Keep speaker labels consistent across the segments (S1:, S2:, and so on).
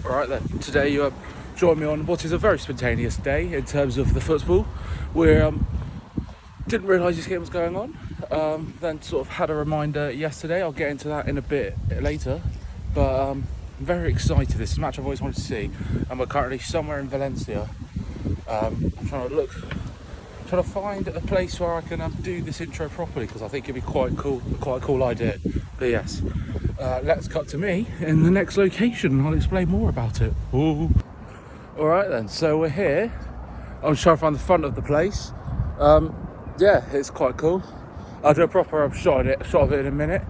S1: Alright then, today you join me on what is a very spontaneous day in terms of the football. We didn't realise this game was going on, then sort of had a reminder yesterday. I'll get into that in a bit later, but I'm very excited. This is a match I've always wanted to see, and we're currently somewhere in Valencia. I'm trying to find a place where I can do this intro properly, because I think it'd be quite a cool idea. But yes, let's cut to me in the next location and I'll explain more about it. Ooh. Alright then, so we're here. I'm just trying to find the front of the place. Yeah, it's quite cool. I'll do a proper shot of it in a minute.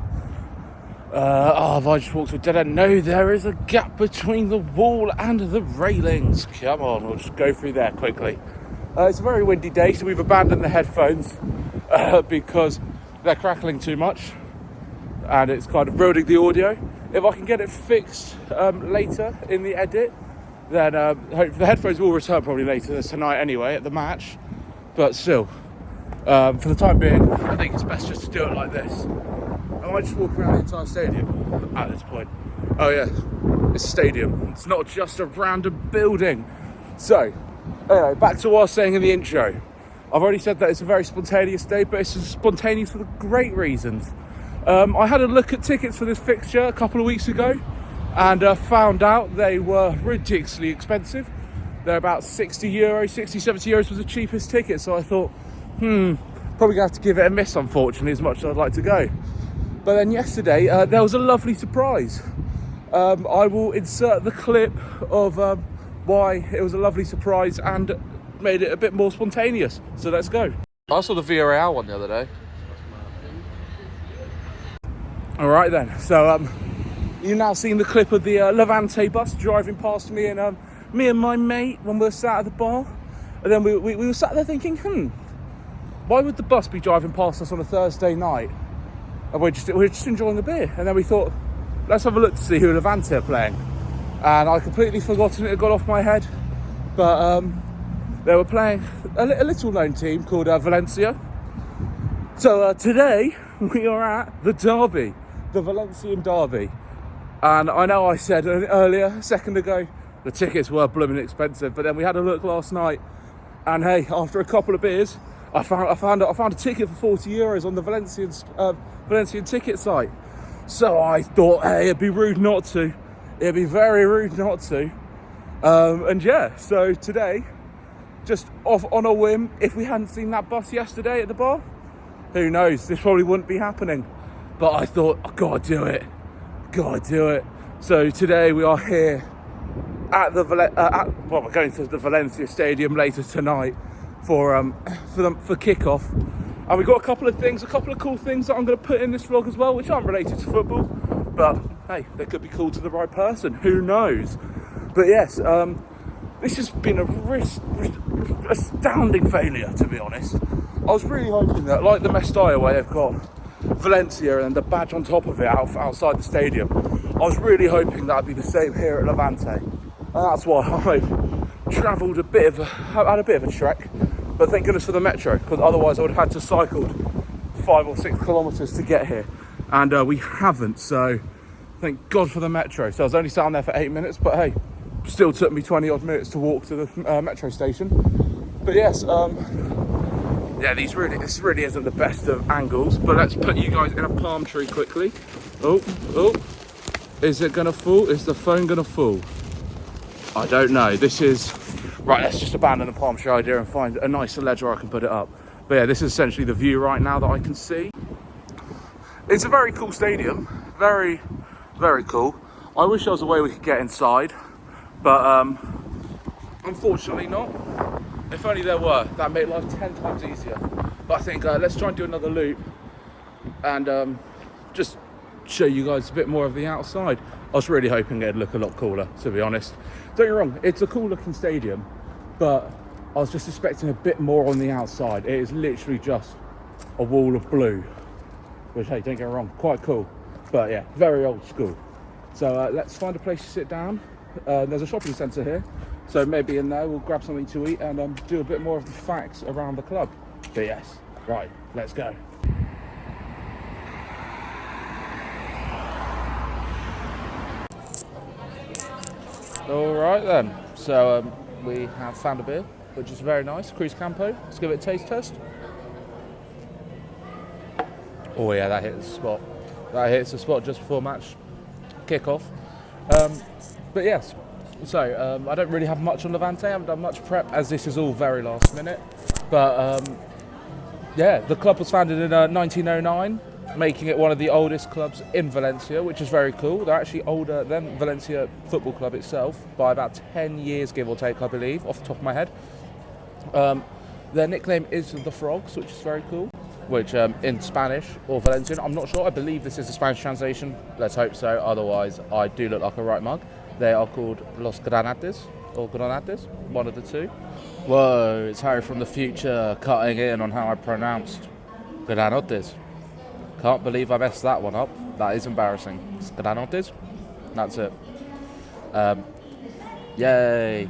S1: Have I just walked through dead end? No, there is a gap between the wall and the railings. Come on, we'll just go through there quickly. It's a very windy day, so we've abandoned the headphones because they're crackling too much and it's kind of ruining the audio. If I can get it fixed later in the edit, then hopefully the headphones will return probably later tonight anyway at the match. But still, for the time being, I think it's best just to do it like this. I might just walk around the entire stadium at this point. Oh yeah, it's a stadium. It's not just a random building. So, anyway, back to what I was saying in the intro. I've already said that it's a very spontaneous day, but it's spontaneous for the great reasons. I had a look at tickets for this fixture a couple of weeks ago and found out they were ridiculously expensive. They're about 60 €70 was the cheapest ticket. So I thought, probably gonna have to give it a miss, unfortunately, as much as I'd like to go. But then yesterday, there was a lovely surprise. I will insert the clip of why it was a lovely surprise and made it a bit more spontaneous. So let's go. I saw the Villarreal one the other day. All right then, so you've now seen the clip of the Levante bus driving past me and my mate when we were sat at the bar. And then we were sat there thinking, why would the bus be driving past us on a Thursday night? And we're just enjoying a beer. And then we thought, let's have a look to see who Levante are playing. And I completely forgotten it had got off my head. But they were playing a little known team called Valencia. So today we are at the derby, the Valencian derby. And I know I said earlier, a second ago, the tickets were blooming expensive. But then we had a look last night. And hey, after a couple of beers, I found a ticket for €40 on the Valencian ticket site. So I thought, hey, it'd be rude not to. It'd be very rude not to. And yeah, so today, just off on a whim, if we hadn't seen that bus yesterday at the bar, who knows, this probably wouldn't be happening. But I thought, I've got to do it. So today we are here at the we're going to the Valencia Stadium later tonight for kickoff. And we've got a couple of cool things that I'm going to put in this vlog as well, which aren't related to football, but hey, they could be cool to the right person, who knows. But yes, this has been a astounding failure, to be honest. I was really hoping that, like the Mestalla, where they've got Valencia and the badge on top of it outside the stadium, I was really hoping that'd be the same here at Levante. And that's why I've travelled had a bit of a trek. But thank goodness for the metro, because otherwise I would have had to cycle 5 or 6 kilometres to get here. And we haven't, so thank God for the metro. So I was only sat on there for 8 minutes, but hey, still took me 20 odd minutes to walk to the metro station. But yes, yeah, this really isn't the best of angles, but let's put you guys in a palm tree quickly. Oh, is it gonna fall? Is the phone gonna fall? I don't know. Right, let's just abandon the palm tree idea and find a nicer ledge where I can put it up. But yeah, this is essentially the view right now that I can see. It's a very cool stadium. Very, very cool. I wish there was a way we could get inside, but unfortunately not. If only there were, that'd make life 10 times easier. But I think let's try and do another loop and just show you guys a bit more of the outside. I was really hoping it'd look a lot cooler, to be honest. Don't get me wrong, it's a cool looking stadium, but I was just expecting a bit more on the outside. It is literally just a wall of blue, which, hey, don't get me wrong, quite cool. But yeah, very old school. So let's find a place to sit down. There's a shopping centre here, so maybe in there we'll grab something to eat and do a bit more of the facts around the club. But yes, right, let's go. All right then. So we have found a beer, which is very nice. Cruz Campo. Let's give it a taste test. Oh yeah, that hits the spot. That hits the spot just before match kickoff. But yes, so I don't really have much on Levante. I haven't done much prep as this is all very last minute. But yeah, the club was founded in 1909, making it one of the oldest clubs in Valencia, which is very cool. They're actually older than Valencia Football Club itself by about 10 years, give or take, I believe, off the top of my head. Their nickname is the Frogs, which is very cool, which in Spanish or Valencian, I'm not sure. I believe this is a Spanish translation. Let's hope so. Otherwise, I do look like a right mug. They are called Los Granates, or Granates, one of the two. Whoa, it's Harry from the future cutting in on how I pronounced Granotes. Can't believe I messed that one up. That is embarrassing. It's Granotes. That's it. Yay.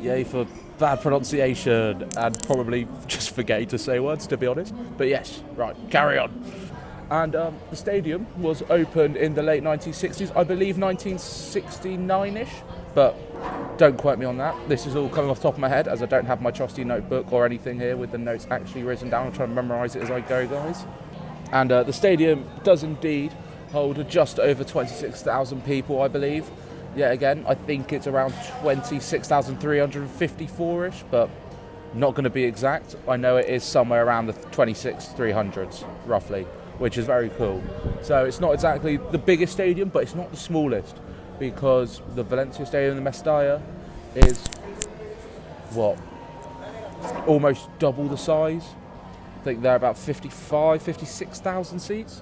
S1: Yay for bad pronunciation and probably just forgetting to say words, to be honest. But yes, right, carry on. And the stadium was opened in the late 1960s, I believe 1969-ish, but don't quote me on that. This is all coming off the top of my head as I don't have my trusty notebook or anything here with the notes actually written down. I'm trying to memorise it as I go, guys. And the stadium does indeed hold just over 26,000 people, I believe. Yet again, I think it's around 26,354-ish, but not going to be exact. I know it is somewhere around the 26,300s, roughly, which is very cool. So it's not exactly the biggest stadium, but it's not the smallest, because the Valencia Stadium, the Mestalla, is, what, almost double the size. I think they're about 56,000 seats.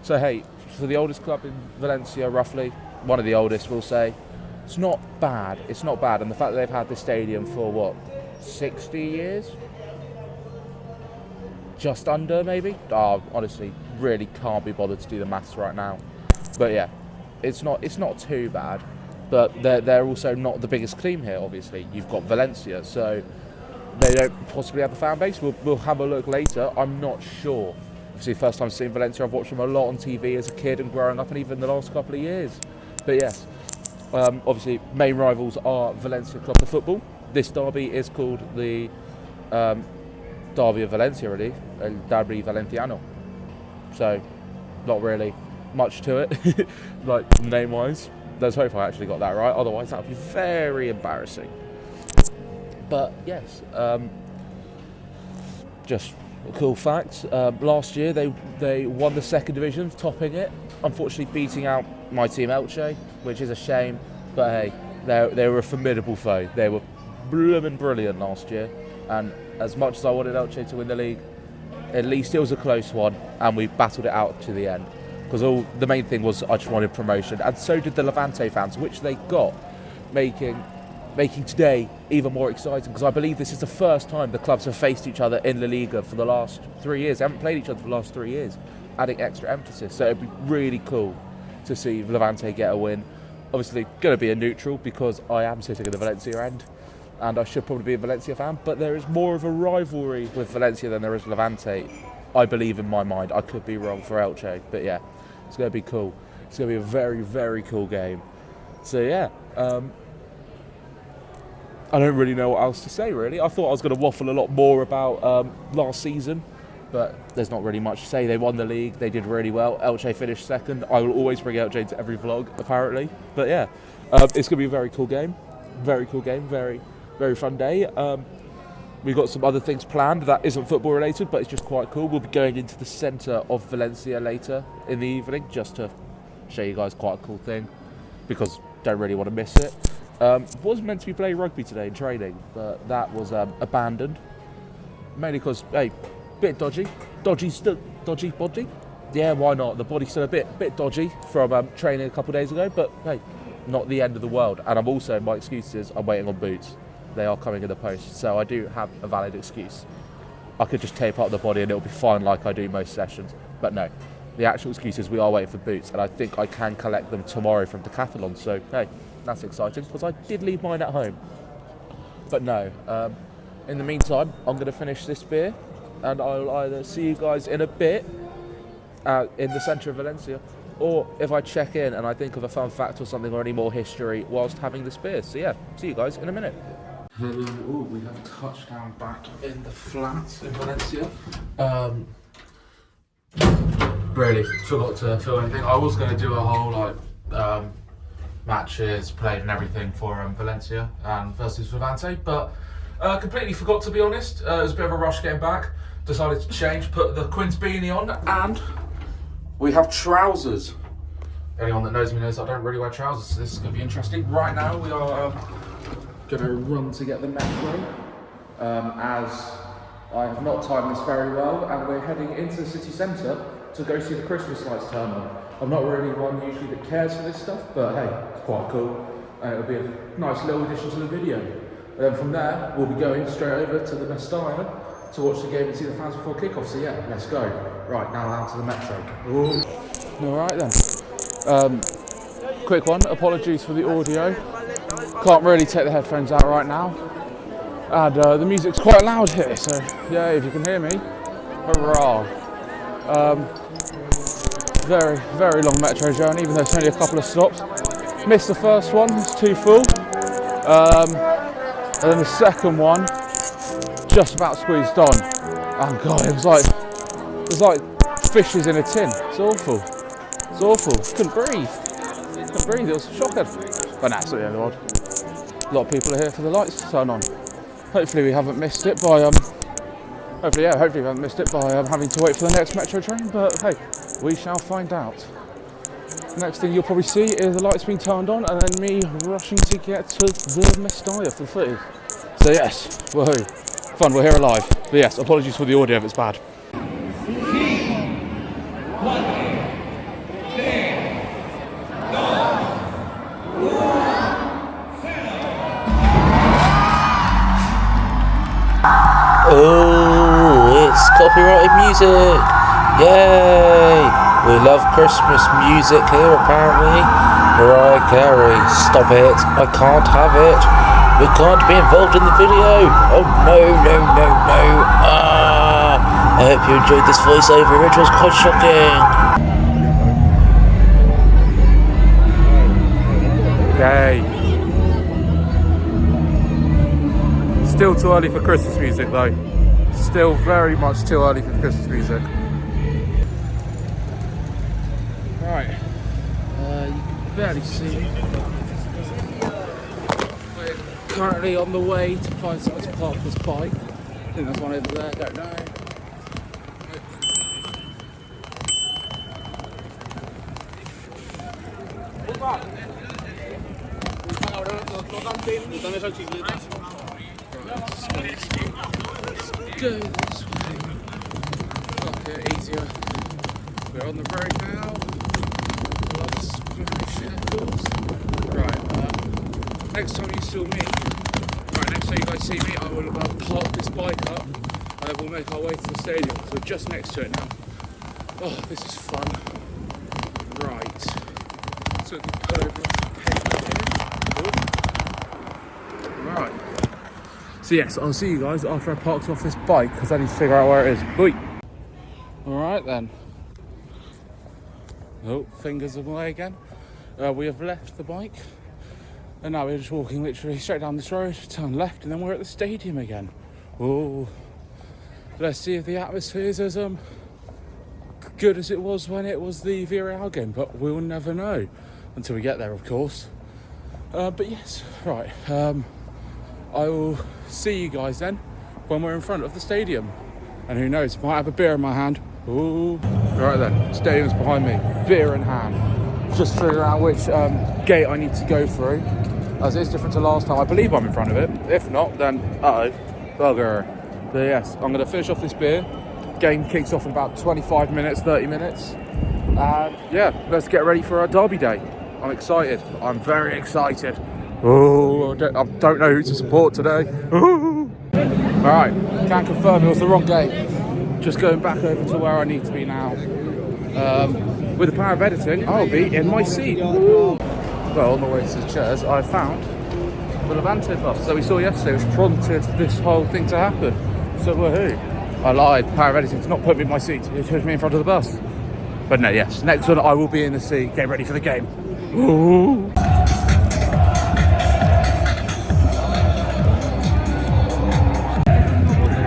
S1: So hey, for the oldest club in Valencia, roughly, one of the oldest, we'll say, it's not bad. It's not bad. And the fact that they've had this stadium for, what, 60 years? Just under, maybe? Oh, honestly, really can't be bothered to do the maths right now. But yeah, it's not too bad. But they're also not the biggest team here, obviously. You've got Valencia, so they don't possibly have the fan base. We'll have a look later. I'm not sure. Obviously, first time seeing Valencia, I've watched them a lot on TV as a kid and growing up, and even the last couple of years. But yes, obviously, main rivals are Valencia Club de Football. This derby is called the Derby of Valencia, really, El Derby Valenciano. So, not really much to it, like name-wise. Let's hope I actually got that right. Otherwise, that would be very embarrassing. But yes, just a cool fact. Last year they won the second division, topping it. Unfortunately, beating out my team Elche, which is a shame. But hey, they were a formidable foe. They were blooming brilliant last year. And as much as I wanted Elche to win the league, at least it was a close one, and we battled it out to the end. Because the main thing was I just wanted promotion, and so did the Levante fans, which they got, making today even more exciting. Because I believe this is the first time the clubs have faced each other in La Liga for the last 3 years. They haven't played each other for the last 3 years, adding extra emphasis. So it'd be really cool to see Levante get a win. Obviously, going to be a neutral because I am sitting at the Valencia end, and I should probably be a Valencia fan, but there is more of a rivalry with Valencia than there is Levante, I believe, in my mind. I could be wrong for Elche, but yeah, it's going to be cool. It's going to be a very, very cool game. So yeah, I don't really know what else to say, really. I thought I was going to waffle a lot more about last season, but there's not really much to say. They won the league, they did really well. Elche finished second. I will always bring Elche into every vlog, apparently. But yeah, it's going to be a very cool game. Very cool game, very, very fun day. We've got some other things planned that isn't football related, but it's just quite cool. We'll be going into the centre of Valencia later in the evening, just to show you guys quite a cool thing, because don't really want to miss it. Was meant to be playing rugby today in training, but that was abandoned. Mainly because, hey, bit dodgy body. Yeah, why not? The body's still a bit dodgy from training a couple of days ago, but hey, not the end of the world. And I'm also, my excuse is I'm waiting on boots. They are coming in the post, so I do have a valid excuse. I could just tape up the body and it'll be fine like I do most sessions. But no, the actual excuse is we are waiting for boots, and I think I can collect them tomorrow from Decathlon. So hey, that's exciting because I did leave mine at home. But no, in the meantime, I'm going to finish this beer, and I'll either see you guys in a bit in the centre of Valencia,
S2: or if I check in and I think of a fun fact or something or any more history whilst having this beer. So yeah, see you guys in a minute.
S1: Hello, ooh, we have touchdown back in the flats in Valencia. Really forgot to film anything. I was going to do a whole matches played and everything for Valencia and versus Levante, but completely forgot, to be honest. It was a bit of a rush getting back. Decided to change, put the Quince beanie on, and we have trousers. Anyone that knows me knows I don't really wear trousers, so this is going to be interesting. Right now we are going to run to get the metro, as I have not timed this very well, and we're heading into the city centre to go see the Christmas lights turn on. I'm not really one usually that cares for this stuff, but hey, it's quite cool. It'll be a nice little addition to the video. And then from there, we'll be going straight over to the Mestalla to watch the game and see the fans before kickoff. So yeah, let's go. Right, now down to the metro. Ooh. All right then. Quick one, apologies for the audio. Can't really take the headphones out right now. And the music's quite loud here, so yeah, if you can hear me, hurrah. Very, very long metro journey, even though it's only a couple of stops. Missed the first one, it's too full. And then the second one, just about squeezed on. And God, it was like fishes in a tin. It's awful. It's awful. Couldn't breathe. It was shocking. But nah, it's not the end of the world. A lot of people are here for the lights to turn on. Hopefully we haven't missed it by hopefully we haven't missed it by having to wait for the next metro train, but hey, we shall find out. Next thing you'll probably see is the lights being turned on and then me rushing to get to the Mestalla for the footy. So yes, woohoo. Fun, we're here alive. But yes, apologies for the audio if it's bad.
S2: Oh, it's copyrighted music! Yay! We love Christmas music here, apparently. Mariah Carey, stop it! I can't have it. We can't be involved in the video. Oh no! I hope you enjoyed this voiceover. It was quite shocking.
S1: Yay! Still too early for Christmas music though. Still very much too early for Christmas music. Right, you can barely see me. We're currently on the way to find somewhere to park this bike. I think there's one over there, don't know. Go this way. Okay, easier. We're on the road now. Let's splash, of course. Right, next time you saw me, next time you guys see me, I will park this bike up and we'll make our way to the stadium. So we're just next to it now. Oh, this is fun. Right. So we can pull over Right. So yes, I'll see you guys after I parked off this bike because I need to figure out where it is. Boy. Alright then. Oh, fingers away again. We have left the bike and now we're just walking literally straight down this road, turn left, and then we're at the stadium again. Oh, let's see if the atmosphere is as good as it was when it was the Villarreal game, but we'll never know until we get there, of course. But yes, right. I will see you guys then when we're in front of the stadium. And who knows, might have a beer in my hand. Ooh. Right then, stadium's behind me, beer in hand. Just figuring out which gate I need to go through, as it's different to last time. I believe I'm in front of it. If not, then bugger. But yes, I'm going to finish off this beer. Game kicks off in about 25 minutes, 30 minutes. Yeah, let's get ready for our derby day. I'm excited. I'm very excited. Oh, I don't know who to support today. Alright, can confirm it was the wrong gate. Just going back over to where I need to be now. With the power of editing, I'll be in my seat. Well, on the way to the chairs, I found the Levante bus that we saw yesterday, which prompted this whole thing to happen. So woohoo. I lied, the power of editing's not put me in my seat, it put me in front of the bus. But no, yes, next one I will be in the sea, get ready for the game. Ooh.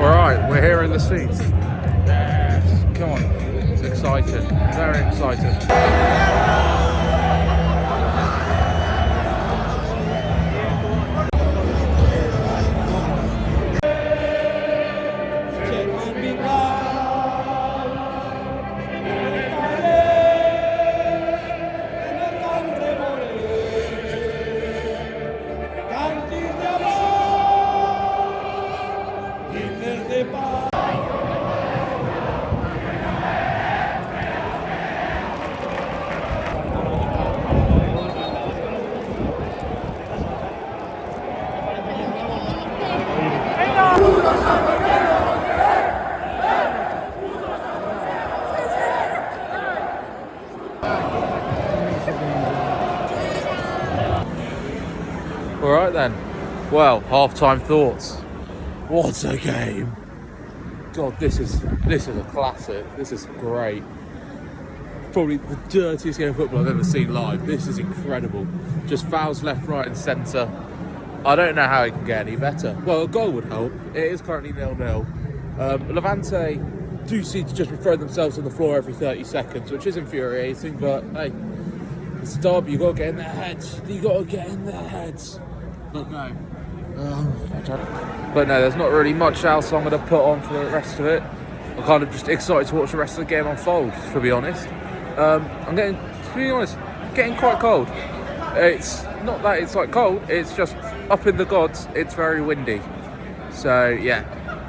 S1: Alright, we're here in the seats. Yes, come on, it's exciting, very exciting. Alright then, well, half-time thoughts. What a game! God, this is a classic. This is great. Probably the dirtiest game of football I've ever seen live. This is incredible. Just fouls left, right and centre. I don't know how it can get any better. Well, a goal would help. It is currently 0-0. Levante do seem to just be throwing themselves on the floor every 30 seconds, which is infuriating, but hey, it's a derby, you've got to get in their heads. You've got to get in their heads. But no. But no, there's not really much else I'm going to put on for the rest of it. I'm kind of just excited to watch the rest of the game unfold, to be honest. I'm getting quite cold. It's not that it's like cold, it's just up in the gods, it's very windy. So yeah,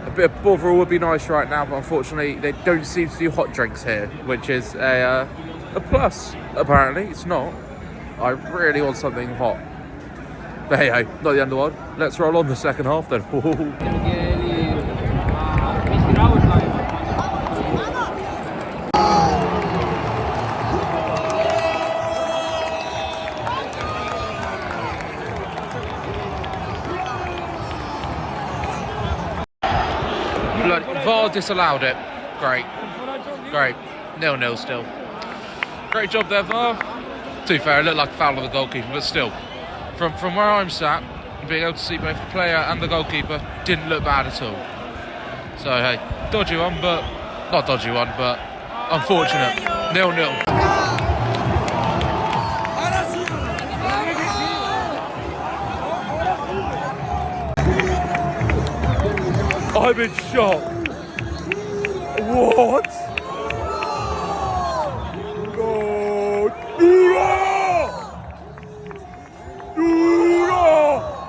S1: a bit of Bovril would be nice right now, but unfortunately they don't seem to do hot drinks here, which is a plus. Apparently, it's not. I really want something hot. But hey ho, not the end of the world. Let's roll on the second half then. Look, VAR disallowed it. Great. 0-0 still. Great job there, VAR. To be fair, it looked like a foul of the goalkeeper, but still. From where I'm sat, being able to see both the player and the goalkeeper didn't look bad at all. So hey, dodgy one, but not dodgy one, but unfortunate. 0-0. I'm in shock. What?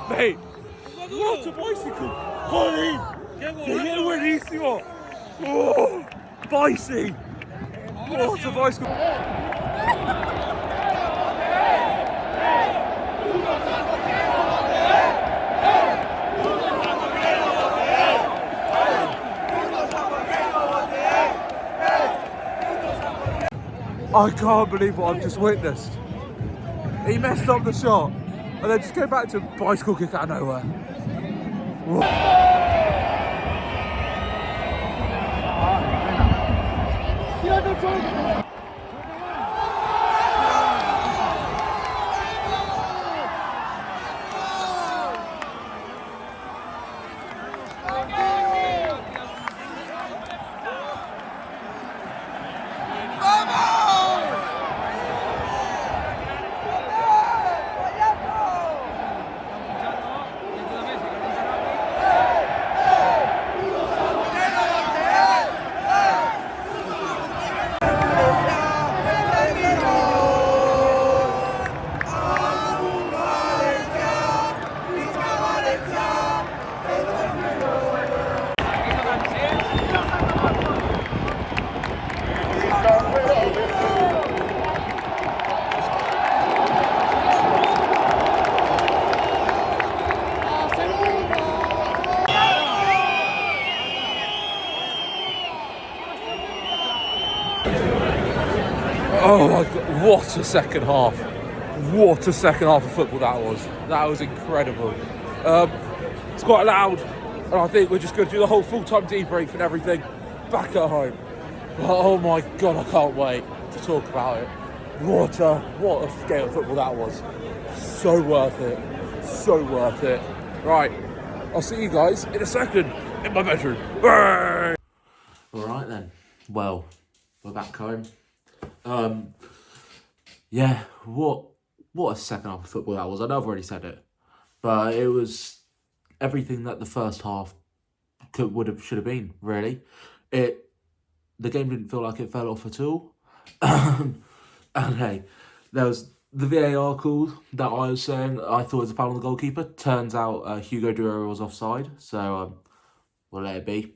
S1: Mate, what a bicycle! Honey! ¡Qué buenísimo! Oh, bicy! What a bicycle! I can't believe what I've just witnessed. He messed up the shot and then just came back to a bicycle kick out of nowhere. Whoa. Oh my God, what a second half. What a second half of football that was. That was incredible. It's quite loud, and I think we're just going to do the whole full-time debrief and everything back at home. But oh my God, I can't wait to talk about it. What a scale of football that was. So worth it. So worth it. Right, I'll see you guys in a second in my bedroom. Bye!
S2: Alright then. Well, we're back home. Yeah, what a second half of football that was. I know I've already said it, but it was everything that the first half should have been, really. The game didn't feel like it fell off at all. And hey, there was the VAR call that I was saying I thought was a foul on the goalkeeper. Turns out Hugo Duro was offside, so we'll let it be.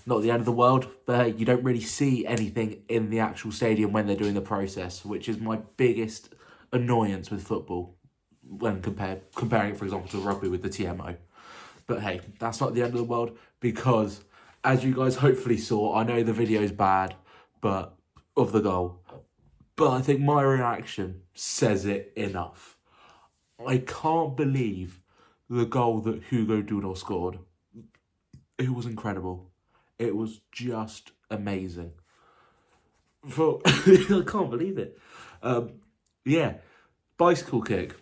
S2: Not the end of the world, but hey, you don't really see anything in the actual stadium when they're doing the process, which is my biggest annoyance with football when comparing it, for example, to rugby with the TMO. But hey, that's not the end of the world, because as you guys hopefully saw, I know the video's bad, but of the goal. But I think my reaction says it enough. I can't believe the goal that Hugo Duro scored. It was incredible. It was just amazing. I can't believe it. Yeah, bicycle kick.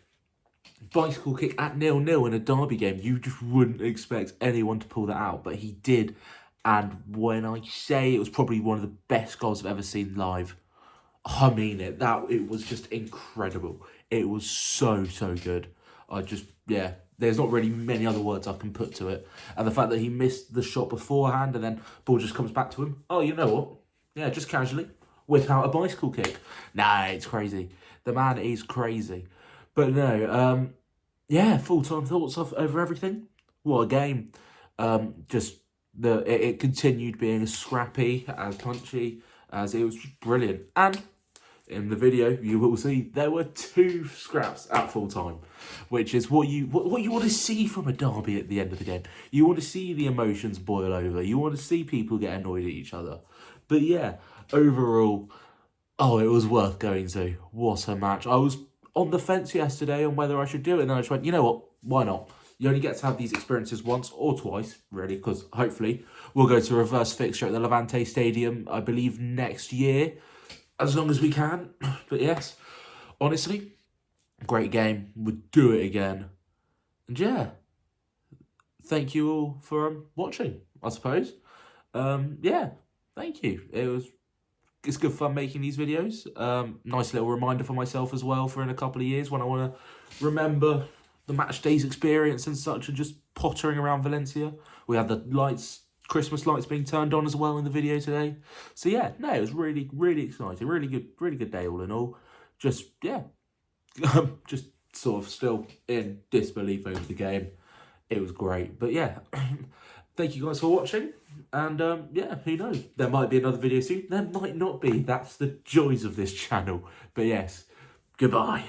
S2: Bicycle kick at 0-0 in a derby game. You just wouldn't expect anyone to pull that out, but he did. And when I say it was probably one of the best goals I've ever seen live, I mean it. It was just incredible. It was so good. There's not really many other words I can put to it. And the fact that he missed the shot beforehand and then ball just comes back to him. Oh, you know what? Yeah, just casually whip out a bicycle kick. Nah, it's crazy. The man is crazy. But no, full-time thoughts over everything. What a game. It continued being as scrappy, as punchy, as it was just brilliant. And in the video, you will see there were 2 scraps at full time, which is what you want to see from a derby at the end of the game. You want to see the emotions boil over. You want to see people get annoyed at each other. But yeah, overall, it was worth going to. What a match. I was on the fence yesterday on whether I should do it, and then I just went, you know what, why not? You only get to have these experiences once or twice, really, because hopefully we'll go to a reverse fixture at the Levante Stadium, I believe, next year, as long as we can. But yes, honestly, great game. Would do it again. And yeah, thank you all for watching, I suppose. Thank you. It's good fun making these videos. Nice little reminder for myself as well for in a couple of years when I want to remember the match days experience and such, and just pottering around Valencia. We had the Christmas lights being turned on as well in the video today. So yeah, no, it was really exciting. Really good day all in all. Just sort of still in disbelief over the game. It was great. But yeah, thank you guys for watching. And who knows? There might be another video soon. There might not be. That's the joys of this channel. But yes, goodbye.